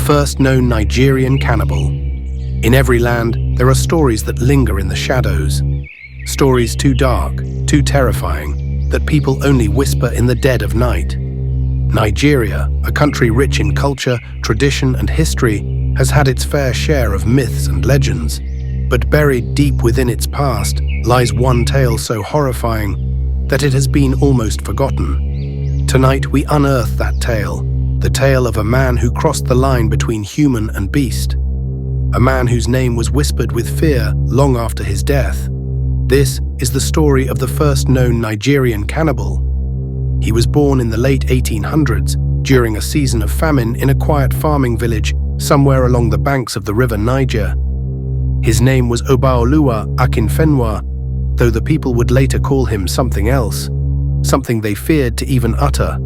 first known Nigerian cannibal. In every land, there are stories that linger in the shadows. Stories too dark, too terrifying, that people only whisper in the dead of night. Nigeria, a country rich in culture, tradition, and history, has had its fair share of myths and legends. But buried deep within its past lies one tale so horrifying that it has been almost forgotten. Tonight we unearth that tale, the tale of a man who crossed the line between human and beast. A man whose name was whispered with fear long after his death. This is the story of the first known Nigerian cannibal. He was born in the late 1800s during a season of famine in a quiet farming village somewhere along the banks of the River Niger. His name was Obaoluwa Akinfenwa, though the people would later call him something else, something they feared to even utter.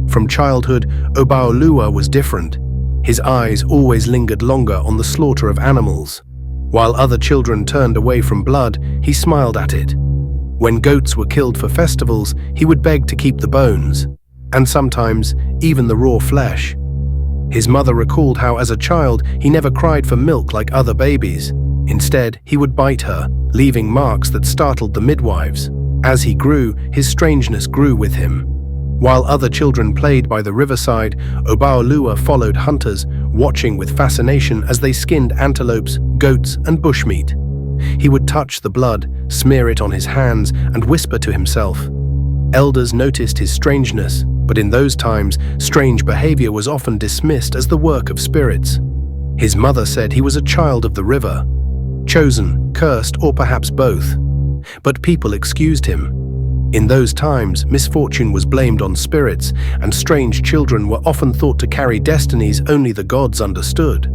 From childhood, Obaoluwa was different. His eyes always lingered longer on the slaughter of animals. While other children turned away from blood, he smiled at it. When goats were killed for festivals, he would beg to keep the bones, and sometimes even the raw flesh. His mother recalled how as a child he never cried for milk like other babies. Instead, he would bite her, leaving marks that startled the midwives. As he grew, his strangeness grew with him. While other children played by the riverside, Obaoluwa followed hunters, watching with fascination as they skinned antelopes, goats, and bushmeat. He would touch the blood, smear it on his hands, and whisper to himself. Elders noticed his strangeness, but in those times, strange behavior was often dismissed as the work of spirits. His mother said he was a child of the river, chosen, cursed, or perhaps both. But people excused him. In those times, misfortune was blamed on spirits, and strange children were often thought to carry destinies only the gods understood.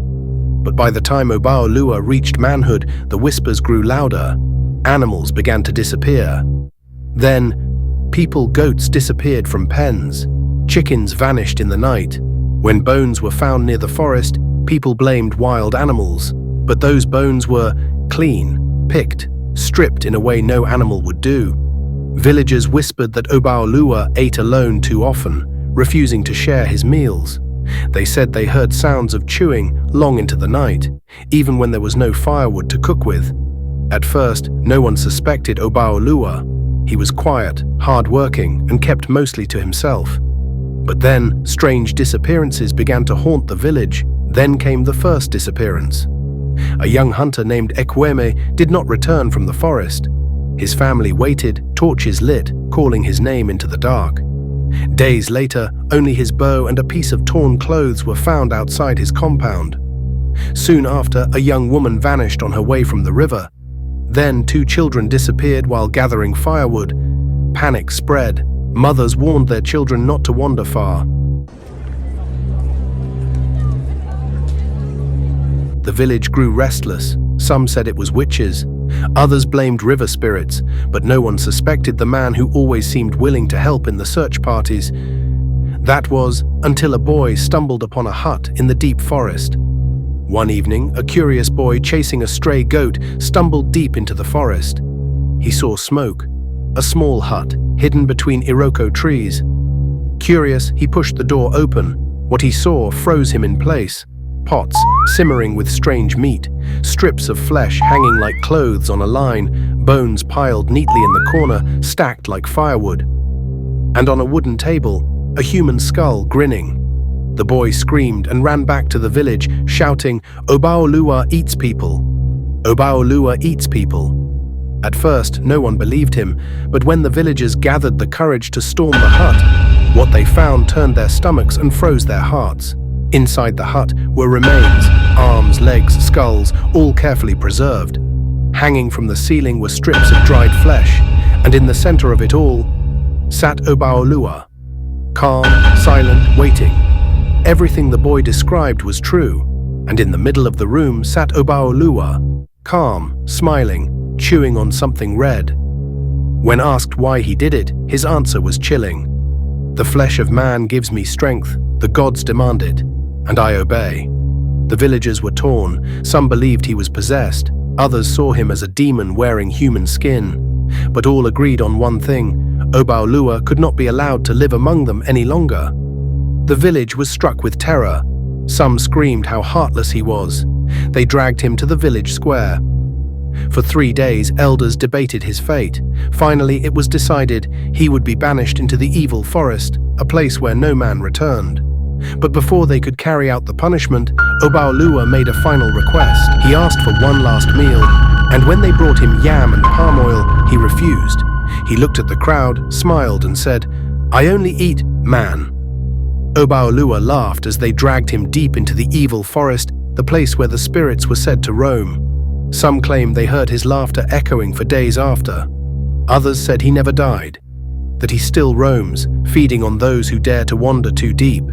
But by the time Obaoluwa reached manhood, the whispers grew louder. Animals began to disappear. Then, goats disappeared from pens. Chickens vanished in the night. When bones were found near the forest, people blamed wild animals. But those bones were clean, picked, stripped in a way no animal would do. Villagers whispered that Obaoluwa ate alone too often, refusing to share his meals. They said they heard sounds of chewing long into the night, even when there was no firewood to cook with. At first, no one suspected Obaoluwa. He was quiet, hard-working, and kept mostly to himself. But then, strange disappearances began to haunt the village. Then came the first disappearance. A young hunter named Ekweme did not return from the forest. His family waited, torches lit, calling his name into the dark. Days later, only his bow and a piece of torn clothes were found outside his compound. Soon after, a young woman vanished on her way from the river. Then 2 children disappeared while gathering firewood. Panic spread. Mothers warned their children not to wander far. The village grew restless. Some said it was witches. Others blamed river spirits, but no one suspected the man who always seemed willing to help in the search parties. That was until a boy stumbled upon a hut in the deep forest. One evening, a curious boy chasing a stray goat stumbled deep into the forest. He saw smoke, a small hut hidden between iroko trees. Curious, he pushed the door open. What he saw froze him in place. Pots simmering with strange meat, strips of flesh hanging like clothes on a line, bones piled neatly in the corner, stacked like firewood. And on a wooden table, a human skull grinning. The boy screamed and ran back to the village, shouting, "Obaoluwa eats people! Obaoluwa eats people!" At first, no one believed him, but when the villagers gathered the courage to storm the hut, what they found turned their stomachs and froze their hearts. Inside the hut were remains, arms, legs, skulls, all carefully preserved. Hanging from the ceiling were strips of dried flesh, and in the center of it all sat Obaoluwa, calm, silent, waiting. Everything the boy described was true, and in the middle of the room sat Obaoluwa, calm, smiling, chewing on something red. When asked why he did it, his answer was chilling. "The flesh of man gives me strength, the gods demand it, and I obey." The villagers were torn. Some believed he was possessed. Others saw him as a demon wearing human skin. But all agreed on one thing: Obaoluwa could not be allowed to live among them any longer. The village was struck with terror. Some screamed how heartless he was. They dragged him to the village square. For 3 days, elders debated his fate. Finally, it was decided he would be banished into the evil forest, a place where no man returned. But before they could carry out the punishment, Obaoluwa made a final request. He asked for one last meal, and when they brought him yam and palm oil, he refused. He looked at the crowd, smiled, and said, "I only eat man." Obaoluwa laughed as they dragged him deep into the evil forest, the place where the spirits were said to roam. Some claim they heard his laughter echoing for days after. Others said he never died, that he still roams, feeding on those who dare to wander too deep.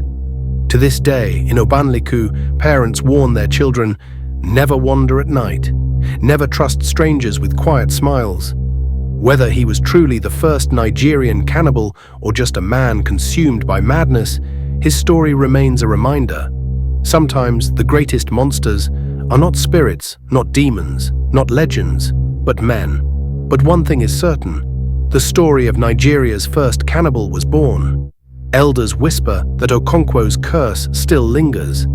To this day, in Obaoluwa, parents warn their children, never wander at night, never trust strangers with quiet smiles. Whether he was truly the first Nigerian cannibal or just a man consumed by madness, his story remains a reminder. Sometimes the greatest monsters are not spirits, not demons, not legends, but men. But one thing is certain, the story of Nigeria's first cannibal was born. Elders whisper that Okonkwo's curse still lingers,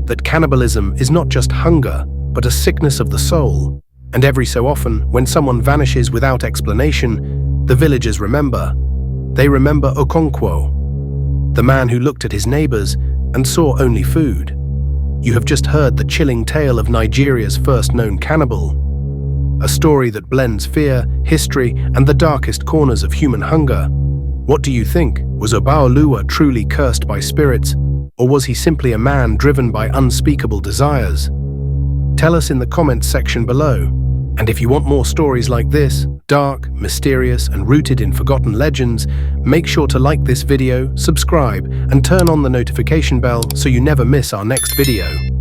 that cannibalism is not just hunger, but a sickness of the soul. And every so often, when someone vanishes without explanation, the villagers remember. They remember Okonkwo, the man who looked at his neighbors and saw only food. You have just heard the chilling tale of Nigeria's first known cannibal, a story that blends fear, history, and the darkest corners of human hunger. What do you think? Was Obaoluwa truly cursed by spirits, or was he simply a man driven by unspeakable desires? Tell us in the comments section below. And if you want more stories like this, dark, mysterious, and rooted in forgotten legends, make sure to like this video, subscribe, and turn on the notification bell so you never miss our next video.